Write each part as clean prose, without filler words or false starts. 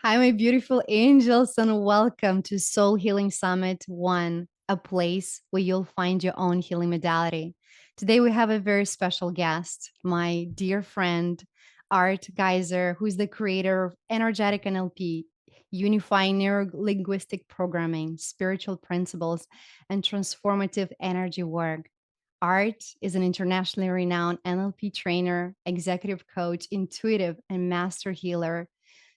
Hi, my beautiful angels, and welcome to Soul Healing Summit 1, a place where you'll find your own healing modality. Today, we have a very special guest, my dear friend, Art Giser, who's the creator of Energetic NLP, unifying Neuro-Linguistic Programming, spiritual principles, and transformative energy work. Art is an internationally renowned NLP trainer, executive coach, intuitive, and master healer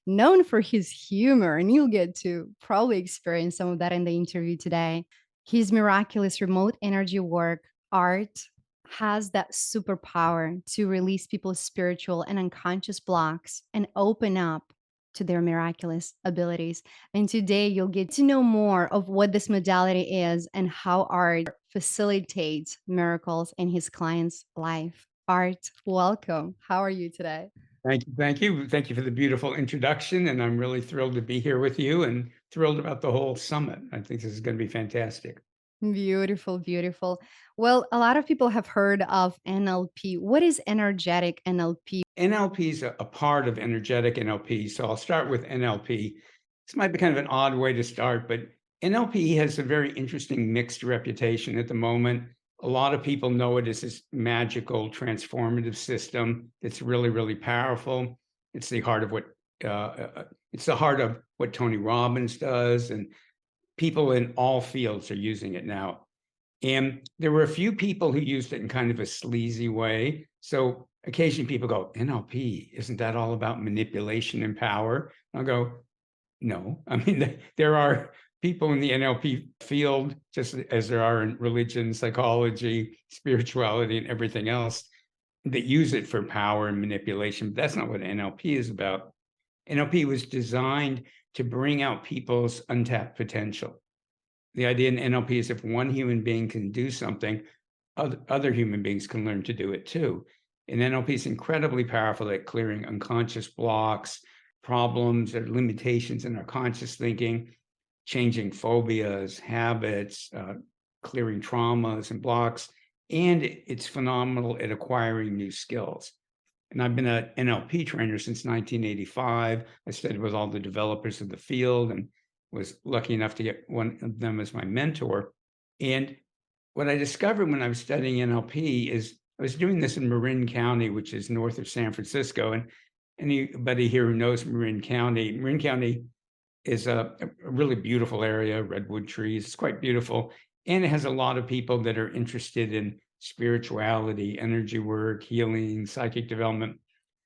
known for his humor, and you'll get to probably experience some of that in the interview today. His miraculous remote energy work, art, has that superpower to release people's spiritual and unconscious blocks and open up to their miraculous abilities. And today you'll get to know more of what this modality is and how art facilitates miracles in his client's life. Art, welcome. How are you today? Thank you. Thank you. Thank you for the beautiful introduction. And I'm really thrilled to be here with you and thrilled about the whole summit. I think this is going to be fantastic. Beautiful, beautiful. Well, a lot of people have heard of NLP. What is energetic NLP? NLP is a part of energetic NLP. So I'll start with NLP. This might be kind of an odd way to start, but NLP has a very interesting mixed reputation at the moment. A lot of people know it as this magical transformative system that's really, really powerful. It's the heart of what it's the heart of what Tony Robbins does, and people in all fields are using it now. And there were a few people who used it in kind of a sleazy way. So occasionally people go, NLP, isn't that all about manipulation and power? I'll go, no. I mean, there are people in the NLP field, just as there are in religion, psychology, spirituality, and everything else, that use it for power and manipulation. But that's not what NLP is about. NLP was designed to bring out people's untapped potential. The idea in NLP is if one human being can do something, other human beings can learn to do it too. And NLP is incredibly powerful at clearing unconscious blocks, problems, or limitations in our conscious thinking, changing phobias, habits, clearing traumas and blocks. And it's phenomenal at acquiring new skills. And I've been an NLP trainer since 1985. I studied with all the developers of the field and was lucky enough to get one of them as my mentor. And what I discovered when I was studying NLP is I was doing this in Marin County, which is north of San Francisco. And anybody here who knows Marin County is a really beautiful area, redwood trees. It's quite beautiful. And it has a lot of people that are interested in spirituality, energy work, healing, psychic development.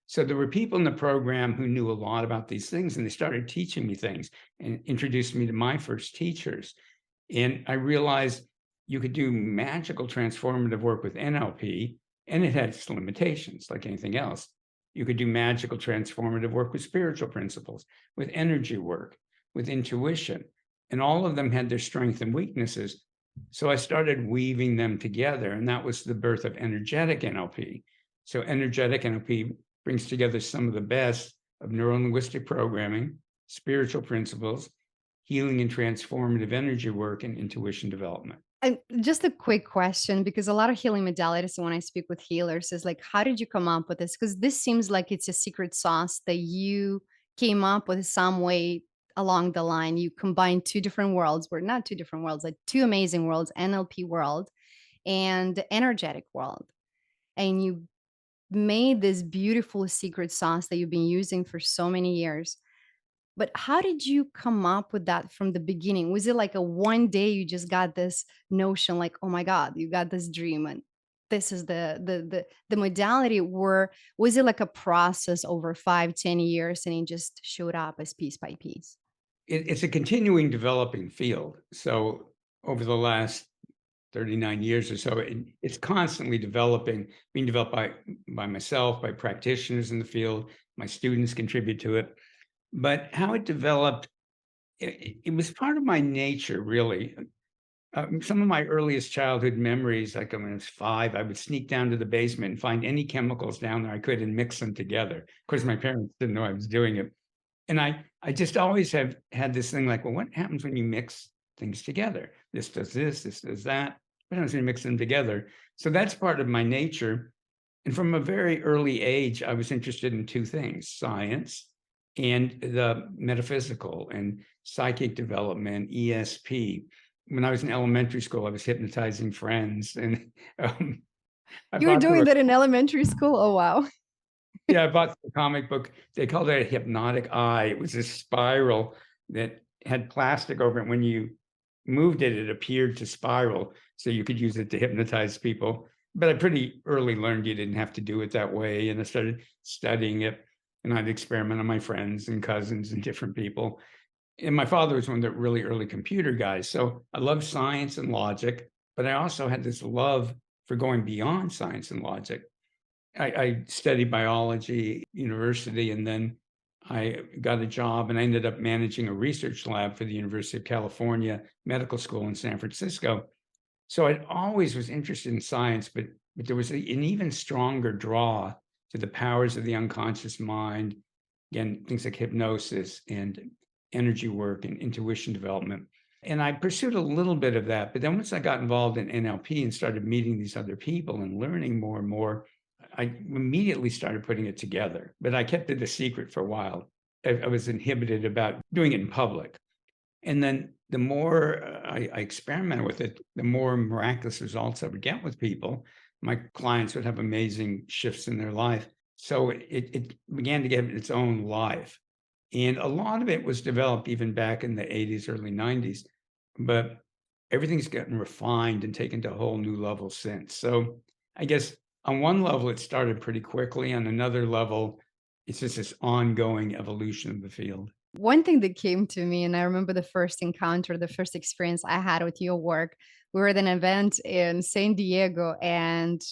So there were people in the program who knew a lot about these things, and they started teaching me things and introduced me to my first teachers. And I realized you could do magical transformative work with NLP, and it had its limitations like anything else. You could do magical transformative work with spiritual principles, with energy work, with intuition, and all of them had their strengths and weaknesses. So I started weaving them together, and that was the birth of energetic NLP. So energetic NLP brings together some of the best of neuro-linguistic programming, spiritual principles, healing and transformative energy work, and intuition development. And just a quick question, because a lot of healing modalities, when I speak with healers, is like, how did you come up with this? Because this seems like it's a secret sauce that you came up with some way along the line. You combined two different worlds, or not two different worlds, like two amazing worlds, NLP world and energetic world. And you made this beautiful secret sauce that you've been using for so many years. But how did you come up with that from the beginning? Was it like a one day you just got this notion, like, oh my God, you got this dream and this is the modality, or was it like a process over 5, 10 years and it just showed up as piece by piece? It's a continuing developing field. So over the last 39 years or so, it's constantly developing, being developed by myself, by practitioners in the field. My students contribute to it. But how it developed, it was part of my nature, really. Some of my earliest childhood memories, like when I was 5, I would sneak down to the basement and find any chemicals down there I could and mix them together. Of course, my parents didn't know I was doing it. And I just always have had this thing like, well, what happens when you mix things together? This does that. What happens when you mix them together? So that's part of my nature. And from a very early age, I was interested in two things: science and the metaphysical and psychic development, ESP. When I was in elementary school, I was hypnotizing friends, and um, I You were bought them doing a that in elementary school? Oh, wow. yeah, I bought the comic book. They called it a hypnotic eye. It was a spiral that had plastic over it. When you moved it, it appeared to spiral, so you could use it to hypnotize people. But I pretty early learned you didn't have to do it that way, and I started studying it, and I'd experiment on my friends and cousins and different people. And my father was one of the really early computer guys, so I loved science and logic, but I also had this love for going beyond science and logic. I studied biology at university, and then I got a job, and I ended up managing a research lab for the University of California Medical School in San Francisco. So I always was interested in science, but there was an even stronger draw to the powers of the unconscious mind. Again, things like hypnosis and energy work and intuition development. And I pursued a little bit of that. But then once I got involved in NLP and started meeting these other people and learning more and more, I immediately started putting it together. But I kept it a secret for a while. I was inhibited about doing it in public. And then the more I experimented with it, the more miraculous results I would get with people. My clients would have amazing shifts in their life. So it began to get its own life. And a lot of it was developed even back in the 80s, early 90s. But everything's gotten refined and taken to a whole new level since. So I guess on one level, it started pretty quickly. On another level, it's just this ongoing evolution of the field. One thing that came to me, and I remember the first encounter, the first experience I had with your work, we were at an event in San Diego, and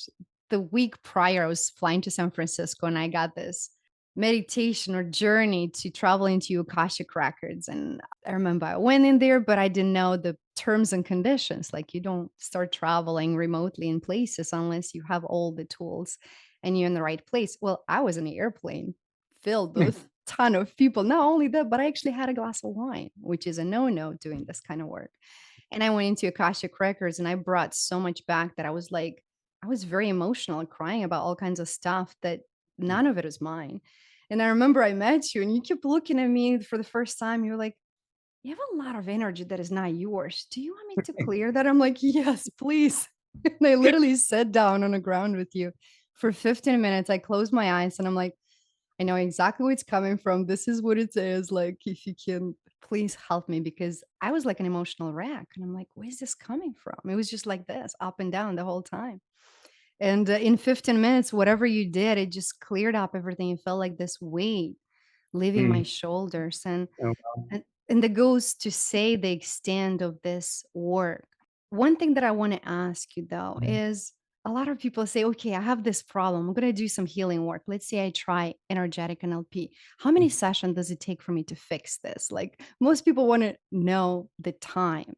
the week prior, I was flying to San Francisco, and I got this meditation or journey to travel into Akashic records. And I remember I went in there, but I didn't know the terms and conditions. Like, you don't start traveling remotely in places unless you have all the tools and you're in the right place. Well, I was in an airplane filled with ton of people. Not only that, but I actually had a glass of wine, which is a no-no doing this kind of work. And I went into Akashic Records and I brought so much back that I was like, I was very emotional and crying about all kinds of stuff that none of it is mine. And I remember I met you and you kept looking at me for the first time. You're like, you have a lot of energy that is not yours. Do you want me to clear that? I'm like, yes, please. And I literally sat down on the ground with you for 15 minutes. I closed my eyes and I'm like, I know exactly where it's coming from. This is what it is. Like, if you can please help me, because I was like an emotional wreck. And I'm like, where's this coming from? It was just like this, up and down the whole time. And in 15 minutes, whatever you did, it just cleared up everything. It felt like this weight leaving my Mm. shoulders. And Oh, and that goes to say the extent of this work. One thing that I want to ask you though is, a lot of people say, okay, I have this problem. I'm going to do some healing work. Let's say I try energetic NLP. How many sessions does it take for me to fix this? Like, most people want to know the time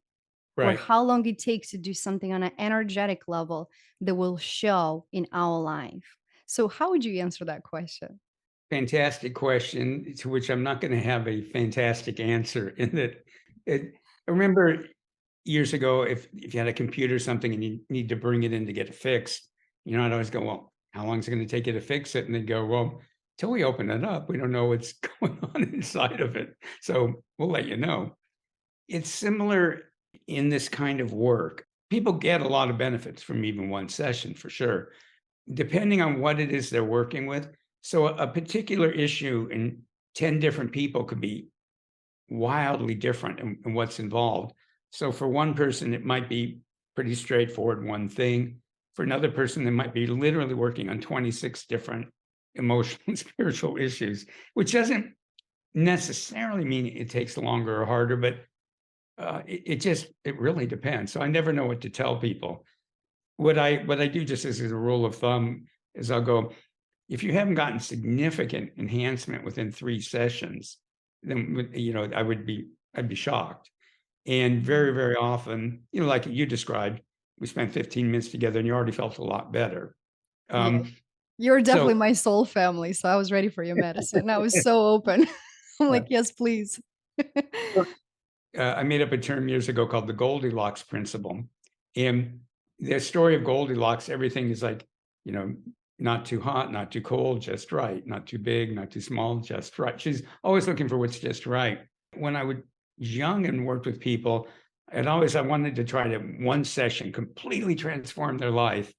or right. how long it takes to do something on an energetic level that will show in our life. So, how would you answer that question? Fantastic question, to which I'm not gonna have a fantastic answer in that I remember years ago, if you had a computer or something and you need to bring it in to get it fixed, I'd always go, "Well, how long is it gonna take you to fix it?" And they'd go, "Well, till we open it up, we don't know what's going on inside of it, so we'll let you know." It's similar in this kind of work. People get a lot of benefits from even one session for sure, depending on what it is they're working with. So a particular issue in 10 different people could be wildly different in what's involved. So for one person, it might be pretty straightforward, one thing. For another person, they might be literally working on 26 different emotional and spiritual issues, which doesn't necessarily mean it takes longer or harder, but it really depends. So I never know what to tell people. What I do, just as a rule of thumb, is I'll go, if you haven't gotten significant enhancement within 3 sessions, then I'd be shocked. And very, very often, like you described, we spent 15 minutes together and you already felt a lot better. Yeah. Um, You're so definitely my soul family, so I was ready for your medicine. I was so open. I'm uh, like, "Yes, please." I made up a term years ago called the Goldilocks principle. And the story of Goldilocks, everything is like, you know, not too hot, not too cold, just right, not too big, not too small, just right. She's always looking for what's just right. When I was young and worked with people, I wanted to try to one session completely transform their life.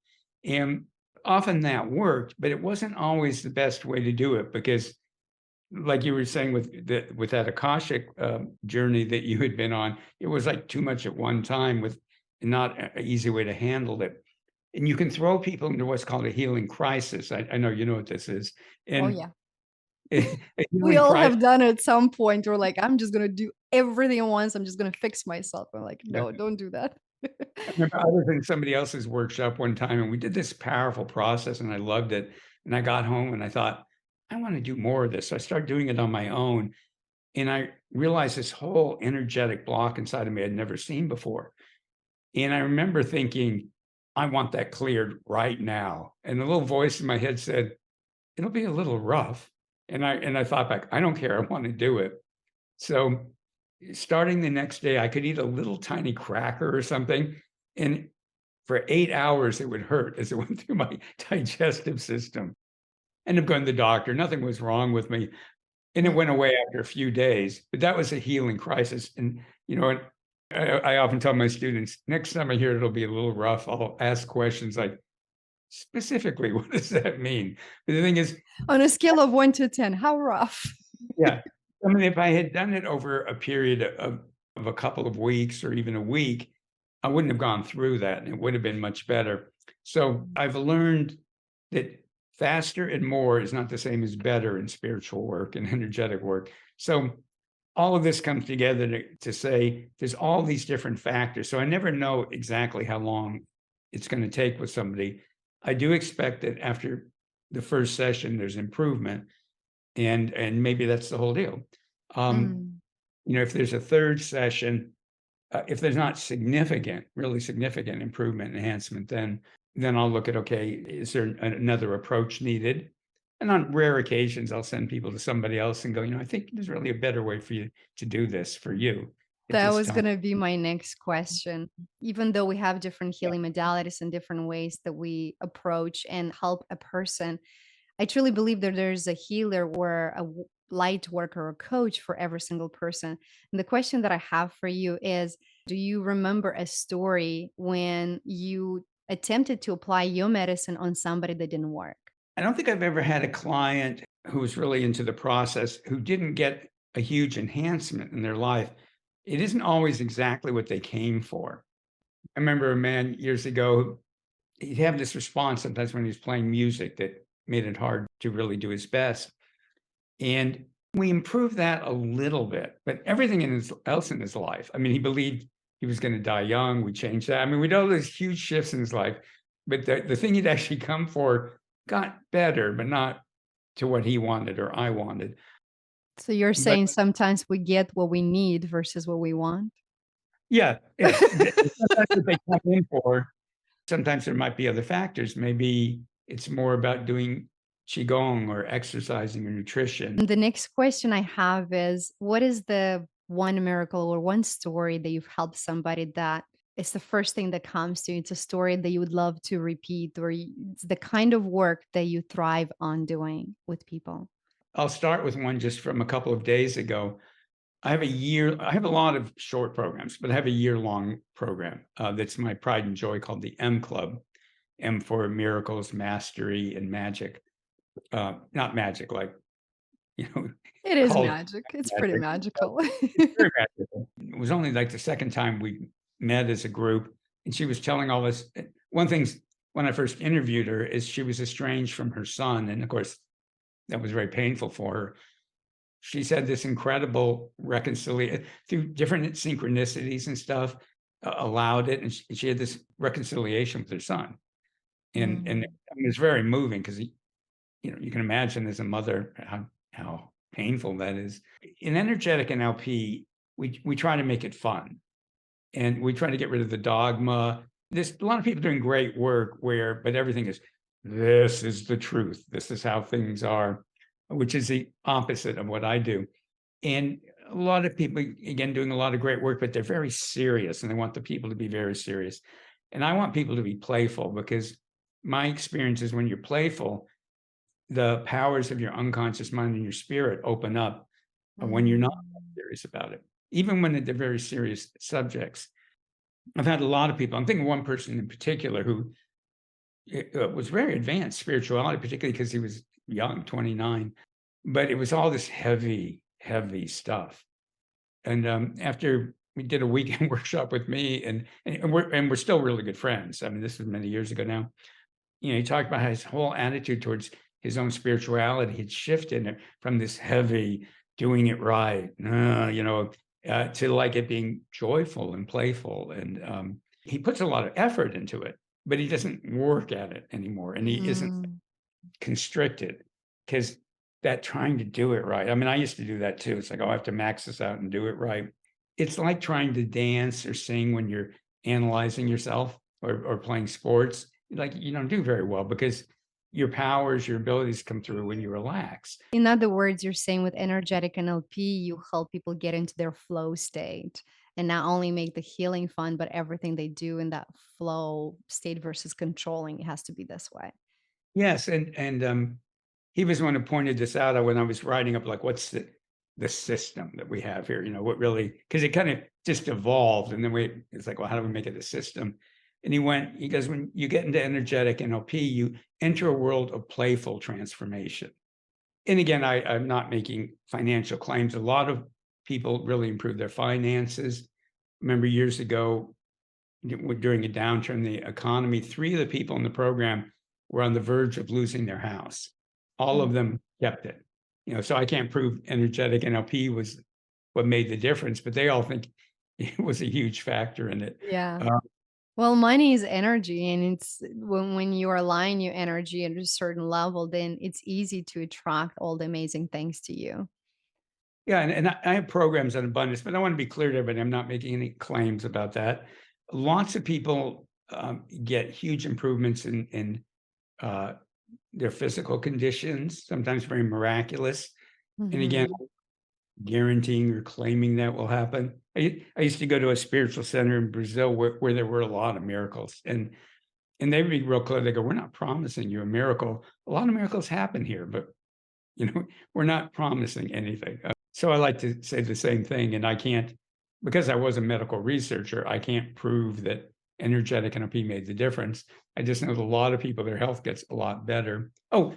And often that worked, but it wasn't always the best way to do it because like you were saying with that Akashic journey that you had been on, it was like too much at one time with not an easy way to handle it. And you can throw people into what's called a healing crisis. I know you know what this is. Oh, And yeah. a We healing all crisis. have done it at some point. We're like, I'm just gonna do everything at once. I'm just gonna fix myself. I'm like, Yeah. no, don't do that. I remember I was in somebody else's workshop one time and we did this powerful process and I loved it. And I got home and I thought, I want to do more of this. So I started doing it on my own. And I realized this whole energetic block inside of me I'd never seen before. And I remember thinking, I want that cleared right now. And the little voice in my head said, it'll be a little rough. And I thought back, I don't care. I want to do it. So starting the next day, I could eat a little tiny cracker or something. And for 8 hours, it would hurt as it went through my digestive system. Ended up going to the doctor. Nothing was wrong with me. And it Mm. went away after a few days, but that was a healing crisis. And, you know, I often tell my students, next time I hear it'll be a little rough, I'll ask questions like, specifically, what does that mean? But the thing is, On a scale of 1 to 10, how rough? yeah, I mean, if I had done it over a period of a couple of weeks or even a week, I wouldn't have gone through that and it would have been much better. So I've learned that faster and more is not the same as better in spiritual work and energetic work. So all of this comes together to say there's all these different factors. So I never know exactly how long it's going to take with somebody. I do expect that after the first session, there's improvement, and maybe that's the whole deal. Um, Mm. if there's a third session, if there's not significant, really significant improvement enhancement, then I'll look at, okay, is there another approach needed? And on rare occasions, I'll send people to somebody else and go, I think there's really a better way for you to do this for you at That this was time. gonna be my next question. Even though we have different Yeah. healing modalities and different ways that we approach and help a person, I truly believe that there's a healer or a light worker or coach for every single person. And the question that I have for you is, do you remember a story when you attempted to apply your medicine on somebody that didn't work? I don't think I've ever had a client who was really into the process who didn't get a huge enhancement in their life. It isn't always exactly what they came for. I remember a man years ago, he'd have this response sometimes when he was playing music that made it hard to really do his best. And we improved that a little bit, but everything else in his life. I mean, he believed he was going to die young. We changed that. I mean, we did all these huge shifts in his life, but the thing he'd actually come for got better, but not to what he wanted or I wanted. So you're But saying sometimes we get what we need versus what we want? yeah, yes, sometimes what they come in for, sometimes there might be other factors. Maybe it's more about doing qigong or exercising or nutrition. And the next question I have is, what is the one miracle or one story that you've helped somebody that is the first thing that comes to you? It's a story that you would love to repeat, or it's the kind of work that you thrive on doing with people. I'll start with one just from a couple of days ago. I have a lot of short programs, but I have a year-long program, that's my pride and joy called the M Club. M for miracles, mastery, and magic. Not magic, like, you know, It is called magic. It's pretty magic. magical. It's very magical. It was only like the second time we met as a group, and she was telling all us one thing when I first interviewed her is she was estranged from her son, and of course, that was very painful for her. She's had this incredible reconciliation through different synchronicities and stuff, allowed it, and she had this reconciliation with her son. And Mm. I mean, it's very moving because you can imagine as a mother how painful that is. In energetic NLP, we try to make it fun, and we try to get rid of the dogma. There's a lot of people doing great work but everything is, this is the truth. This is how things are, which is the opposite of what I do. And a lot of people, again, doing a lot of great work, but they're very serious and they want the people to be very serious. And I want people to be playful because my experience is when you're playful, the powers of your unconscious mind and your spirit open up when you're not Mm. serious about it, even when they're very serious subjects. I've had a lot of people. I'm thinking one person in particular who was very advanced spirituality, particularly because he was young, 29, but it was all this heavy, heavy stuff. And after we did a weekend workshop with me, and we're still really good friends. I mean, this was many years ago now. He talked about how his whole attitude towards his own spirituality had shifted from this heavy, doing it right, to like it being joyful and playful. And he puts a lot of effort into it, but he doesn't work at it anymore, and he isn't Mm. constricted because that trying to do it right. I mean, I used to do that too. It's like, oh, I have to max this out and do it right. It's like trying to dance or sing when you're analyzing yourself or playing sports. Like you don't do very well because your powers, your abilities come through when you relax. In other words, you're saying with energetic NLP, you help people get into their flow state and not only make the healing fun, but everything they do in that flow state versus controlling, it has to be this way. Yes, and he was the one who pointed this out when I was writing up, like, what's the system that we have here? What really, because it kind of just evolved, and then it's like, well, how do we make it a system? And he goes, when you get into energetic NLP, you enter a world of playful transformation. And again, I'm not making financial claims. A lot of people really improve their finances. Remember years ago, during a downturn in the economy, 3 of the people in the program were on the verge of losing their house. All Mm. of them kept it. So I can't prove energetic NLP was what made the difference, but they all think it was a huge factor in it. Yeah. Uh, Well, money is energy, and it's when you align your energy at a certain level, then it's easy to attract all the amazing things to you. yeah, and I have programs on abundance, but I want to be clear to everybody, I'm not making any claims about that. Lots of people get huge improvements in uh, their physical conditions, sometimes very miraculous. And again, Mhm. guaranteeing or claiming that will happen. I used to go to a spiritual center in Brazil where there were a lot of miracles, and they'd be real clear. They go, "We're not promising you a miracle. A lot of miracles happen here, but we're not promising anything." So I like to say the same thing, and I can't, because I was a medical researcher, I can't prove that energetic NLP made the difference. I just know that a lot of people, their health gets a lot better. Oh,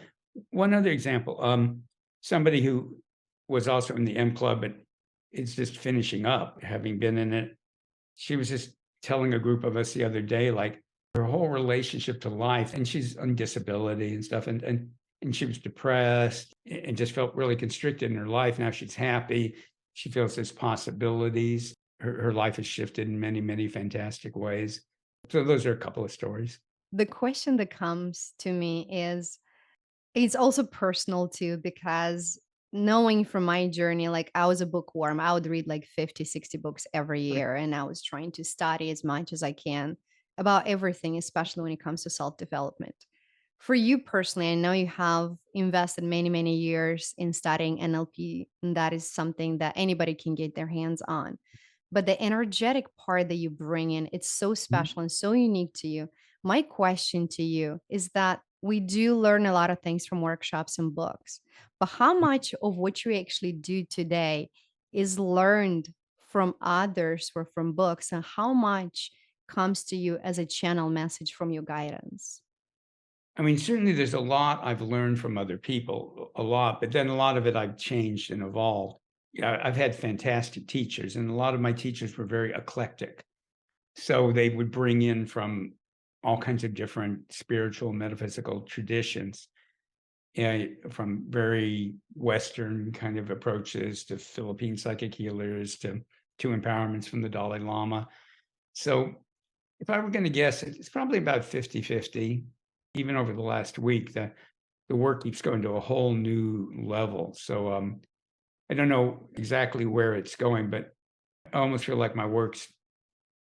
one other example. Somebody who was also in the M Club, but is just finishing up, having been in it. She was just telling a group of us the other day, like her whole relationship to life, and she's on disability and stuff, and she was depressed and just felt really constricted in her life. Now she's happy. She feels there's possibilities. Her life has shifted in many, many fantastic ways. So those are a couple of stories. The question that comes to me is it's also personal too, because knowing from my journey, like I was a bookworm. I would read like 50, 60 books every year, and I was trying to study as much as I can about everything, especially when it comes to self development. For you personally, I know you have invested many, many years in studying NLP, and that is something that anybody can get their hands on. But the energetic part that you bring in, it's so Mhm. special and so unique to you. My question to you is that we do learn a lot of things from workshops and books, but how much of what you actually do today is learned from others or from books, and how much comes to you as a channel message from your guidance? I mean, certainly there's a lot I've learned from other people, a lot, but then a lot of it I've changed and evolved. Yeah, I've had fantastic teachers, and a lot of my teachers were very eclectic. So they would bring in from all kinds of different spiritual, metaphysical traditions, from very Western kind of approaches to Philippine psychic healers to empowerments from the Dalai Lama. So if I were going to guess, it's probably about 50-50. Even over the last week, the work keeps going to a whole new level. So I don't know exactly where it's going, but I almost feel like my work's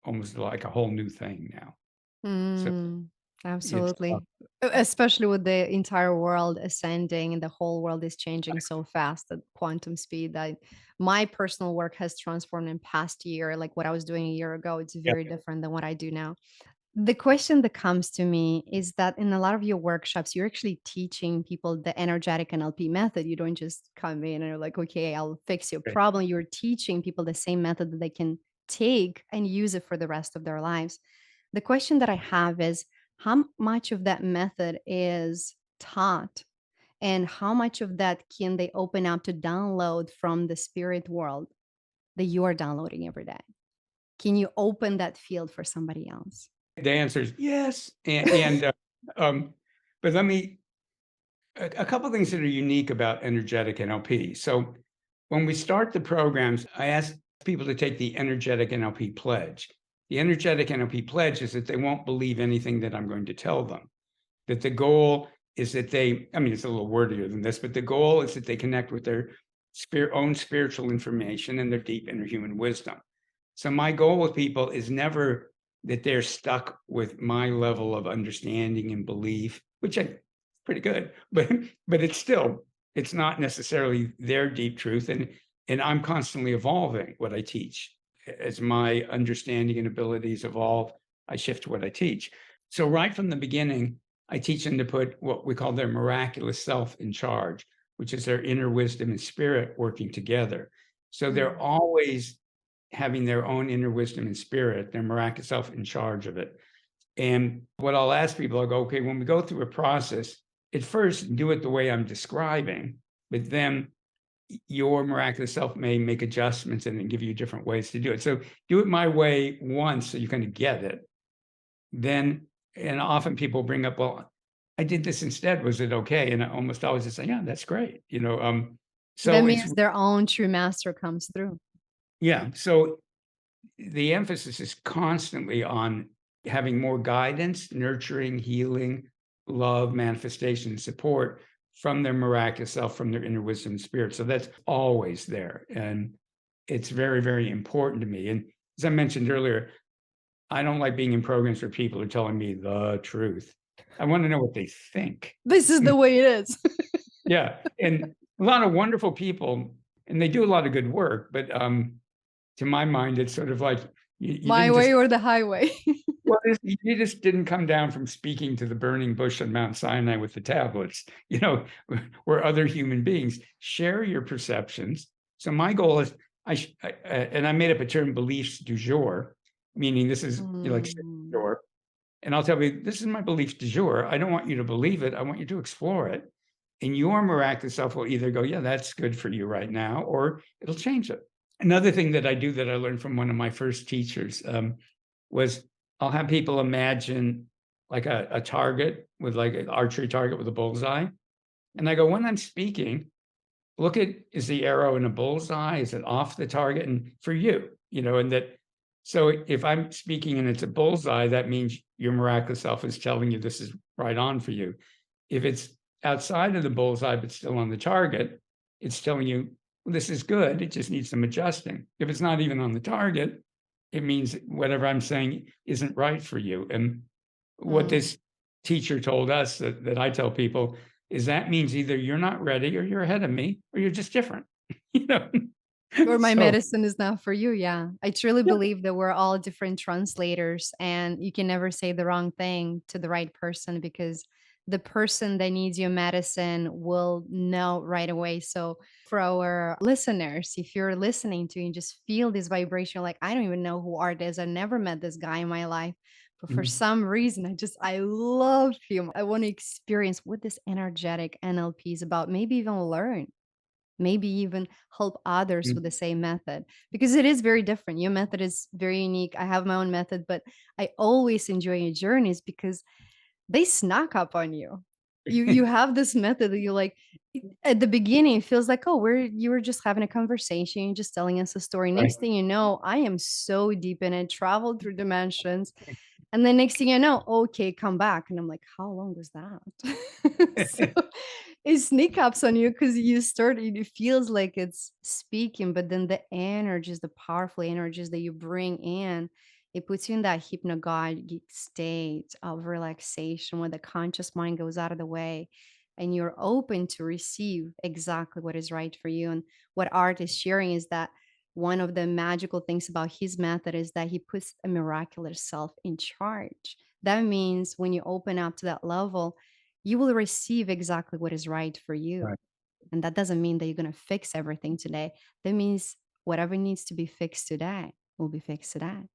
almost like a whole new thing now. So Mm, it's absolutely. Especially with the entire world ascending and the whole world is changing so fast at quantum speed that my personal work has transformed in past year. Like what I was doing a year ago, it's very different than what I do now. The question that comes to me is that in a lot of your workshops, you're actually teaching people the energetic NLP method. You don't just come in and you're like, okay, I'll fix your Right. problem. You're teaching people the same method that they can take and use it for the rest of their lives. The question that I have is how much of that method is taught and how much of that can they open up to download from the spirit world that you are downloading every day? Can you open that field for somebody else? The answer is yes, and um, but let me a couple things that are unique about energetic NLP. So when we start the programs, I ask people to take the energetic NLP pledge. The energetic NLP pledge is that they won't believe anything that I'm going to tell them. That the goal is that they, I mean, it's a little wordier than this, but the goal is that they connect with their own spiritual information and their deep inner human wisdom. So my goal with people is never that they're stuck with my level of understanding and belief, which I pretty good, but it's not necessarily their deep truth. And I'm constantly evolving what I teach. As my understanding and abilities evolve, I shift what I teach. So right from the beginning, I teach them to put what we call their miraculous self in charge, which is their inner wisdom and spirit working together. So they're Mm. always having their own inner wisdom and spirit, their miraculous self in charge of it. And what I'll ask people, I'll go, okay, when we go through a process, at first do it the way I'm describing, but then your miraculous self may make adjustments and then give you different ways to do it. So do it my way once so you kind of get it. Then, and often people bring up, well, I did this instead. Was it okay? And I almost always just say, yeah, that's great. That So it's means their own true master comes through. yeah. So the emphasis is constantly on having more guidance, nurturing, healing, love, manifestation, and support from their miraculous self, from their inner wisdom and spirit. So that's always there. And it's very, very important to me. And as I mentioned earlier, I don't like being in programs where people are telling me the truth. I want to know what they think. This is the way it is. Yeah. And a lot of wonderful people, and they do a lot of good work, but to my mind, it's sort of like you My didn't way just or the highway. well, you just didn't come down from speaking to the burning bush on Mount Sinai with the tablets. We're other human beings. Share your perceptions. So my goal is, and I made up a term, beliefs du jour, meaning this is like du Mm, jour. And I'll tell you, this is my beliefs du jour. I don't want you to believe it. I want you to explore it. And your miraculous self will either go, yeah, that's good for you right now, or it'll change it. Another thing that I do that I learned from one of my first teachers was I'll have people imagine like a target with like an archery target with a bullseye. And I go, when I'm speaking, look at, is the arrow in a bullseye? Is it off the target? And for you, and that, so if I'm speaking and it's a bullseye, that means your miraculous self is telling you this is right on for you. If it's outside of the bullseye, but still on the target, it's telling you, well, this is good. It just needs some adjusting. If it's not even on the target, it means whatever I'm saying isn't right for you. And what mm. this teacher told us that I tell people is that means either you're not ready or you're ahead of me or you're just different. you know? Or my So medicine is not for you. Yeah. I truly yeah. believe that we're all different translators and you can never say the wrong thing to the right person because the person that needs your medicine will know right away. So, for our listeners, if you're listening to and just feel this vibration, like, I don't even know who Art is, I never met this guy in my life. But for Mhm. some reason, I love him. I want to experience what this energetic NLP is about, maybe even learn, maybe even help others with the Mhm. same method because it is very different. Your method is very unique. I have my own method, but I always enjoy your journeys because they snuck up on you. You have this method that you like at the beginning it feels like, oh, you were just having a conversation, you're just telling us a story. Right. Next thing you know, I am so deep in it, traveled through dimensions. And then next thing you know, okay, come back. And I'm like, how long was that? So it sneak ups on you because you start, it feels like it's speaking, but then the energies, the powerful energies that you bring in, it puts you in that hypnagogic state of relaxation where the conscious mind goes out of the way and you're open to receive exactly what is right for you. And what Art is sharing is that one of the magical things about his method is that he puts a miraculous self in charge. That means when you open up to that level, you will receive exactly what is right for you. Right. And that doesn't mean that you're going to fix everything today. That means whatever needs to be fixed today will be fixed today.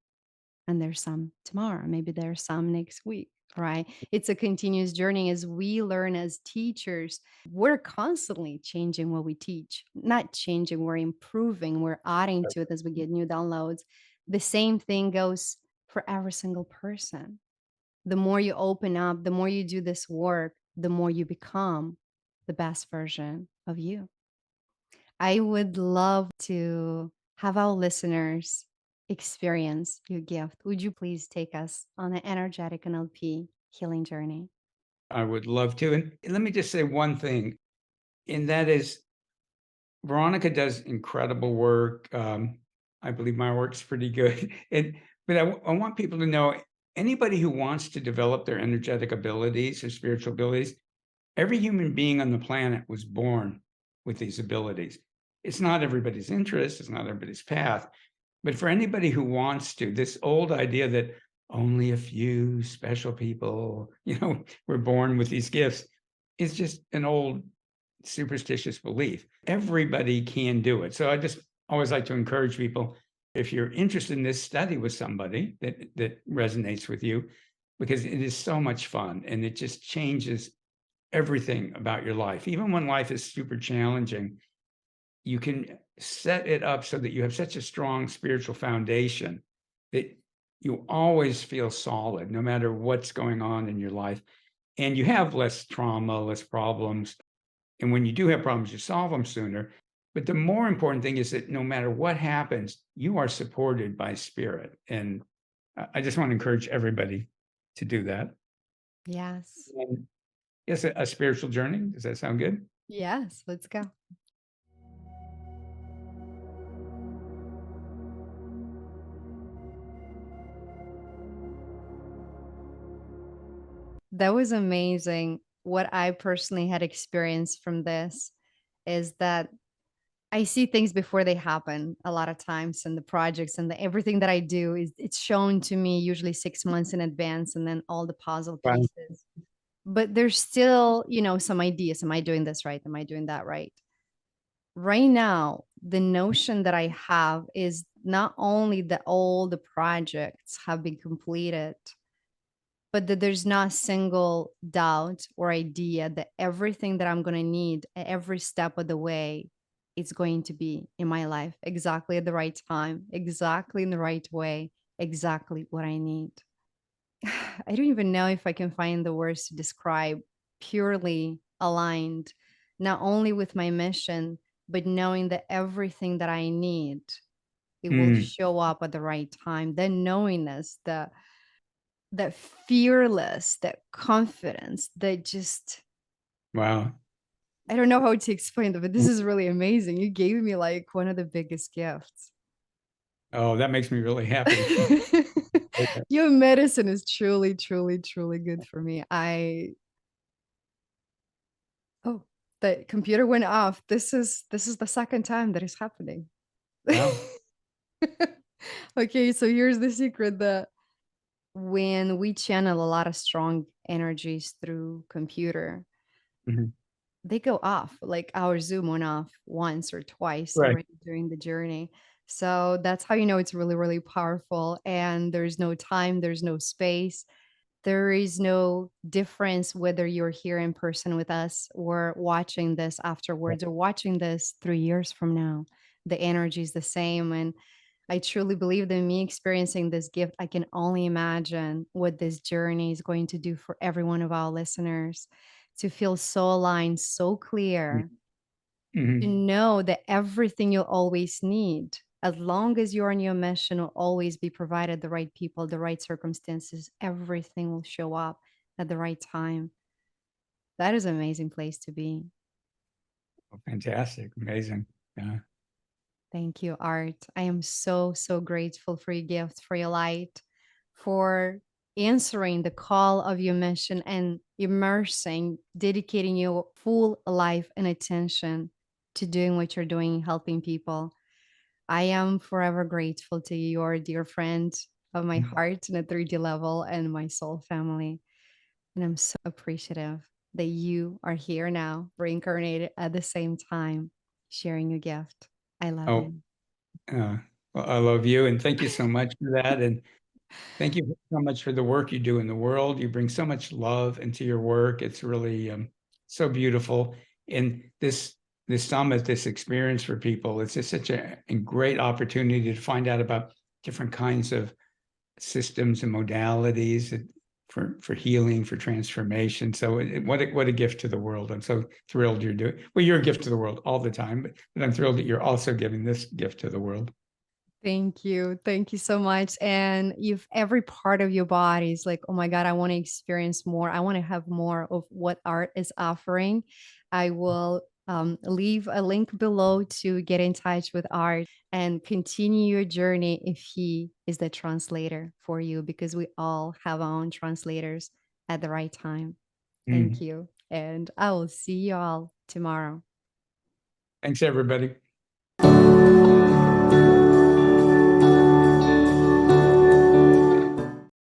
And there's some tomorrow, maybe there's some next week, right? It's a continuous journey as we learn as teachers. We're constantly changing what we teach, not changing, we're improving, we're adding to it as we get new downloads. The same thing goes for every single person. The more you open up, the more you do this work, the more you become the best version of you. I would love to have our listeners experience your gift. Would you please take us on an energetic NLP healing journey? I would love to. And let me just say one thing, and that is Veronica does incredible work. I believe my work's pretty good. But I want people to know anybody who wants to develop their energetic abilities or spiritual abilities, every human being on the planet was born with these abilities. It's not everybody's interest, it's not everybody's path. But for anybody who wants to, this old idea that only a few special people, were born with these gifts is just an old superstitious belief. Everybody can do it. So I just always like to encourage people, if you're interested in this, study with somebody that resonates with you, because it is so much fun and it just changes everything about your life. Even when life is super challenging, you can set it up so that you have such a strong spiritual foundation that you always feel solid no matter what's going on in your life. And you have less trauma, less problems. And when you do have problems, you solve them sooner. But the more important thing is that no matter what happens, you are supported by spirit. And I just want to encourage everybody to do that. Yes. And yes, a spiritual journey. Does that sound good? Yes. Let's go. That was amazing. What I personally had experienced from this is that I see things before they happen a lot of times in the projects, and everything that I do is it's shown to me usually 6 months in advance, and then all the puzzle Wow. pieces. But there's still, some ideas. Am I doing this right? Am I doing that right? Right now, the notion that I have is not only that all the projects have been completed, but that there's not a single doubt or idea that everything that I'm going to need at every step of the way is going to be in my life exactly at the right time, exactly in the right way, exactly what I need. I don't even know if I can find the words to describe purely aligned, not only with my mission, but knowing that everything that I need, it will Mm, show up at the right time. The knowingness, that fearless, that confidence, that just wow. I don't know how to explain it, but this is really amazing. You gave me like one of the biggest gifts. Oh, that makes me really happy. Okay. Your medicine is truly, truly, truly good for me. Oh, the computer went off. This is the second time that is happening. Wow. Okay, so here's the secret that when we channel a lot of strong energies through computer, Mhm. they go off. Like our Zoom went off once or twice Right. already during the journey. So that's how you know it's really, really powerful. And there's no time, there's no space. There is no difference whether you're here in person with us or watching this afterwards or watching this 3 years from now. The energy is the same. And I truly believe that me experiencing this gift, I can only imagine what this journey is going to do for every one of our listeners to feel so aligned, so Mm, clear, to mhm. know that everything you'll always need, as long as you're on your mission, will always be provided the right people, the right circumstances. Everything will show up at the right time. That is an amazing place to be. Oh, fantastic. Amazing. Yeah. Thank you, Art. I am so, so grateful for your gift, for your light, for answering the call of your mission and immersing, dedicating your full life and attention to doing what you're doing, helping people. I am forever grateful to you, your dear friend of my Mm. heart in a 3D level and my soul family. And I'm so appreciative that you are here now, reincarnated at the same time, sharing your gift. I love Oh, you. well, I love you, and thank you so much for that. And thank you so much for the work you do in the world. You bring so much love into your work. It's really so beautiful. And this summit, this experience for people, it's just such a great opportunity to find out about different kinds of systems and modalities for healing, for transformation. So what a gift to the world. I'm so thrilled you're doing. Well, you're a gift to the world all the time, but I'm thrilled that you're also giving this gift to the world. Thank you. Thank you so much. And if every part of your body is like, oh my God, I want to experience more, I want to have more of what art is offering, I will leave a link below to get in touch with Art and continue your journey if he is the translator for you, because we all have our own translators at the right time. Thank Mm. you. And I will see you all tomorrow. Thanks, everybody.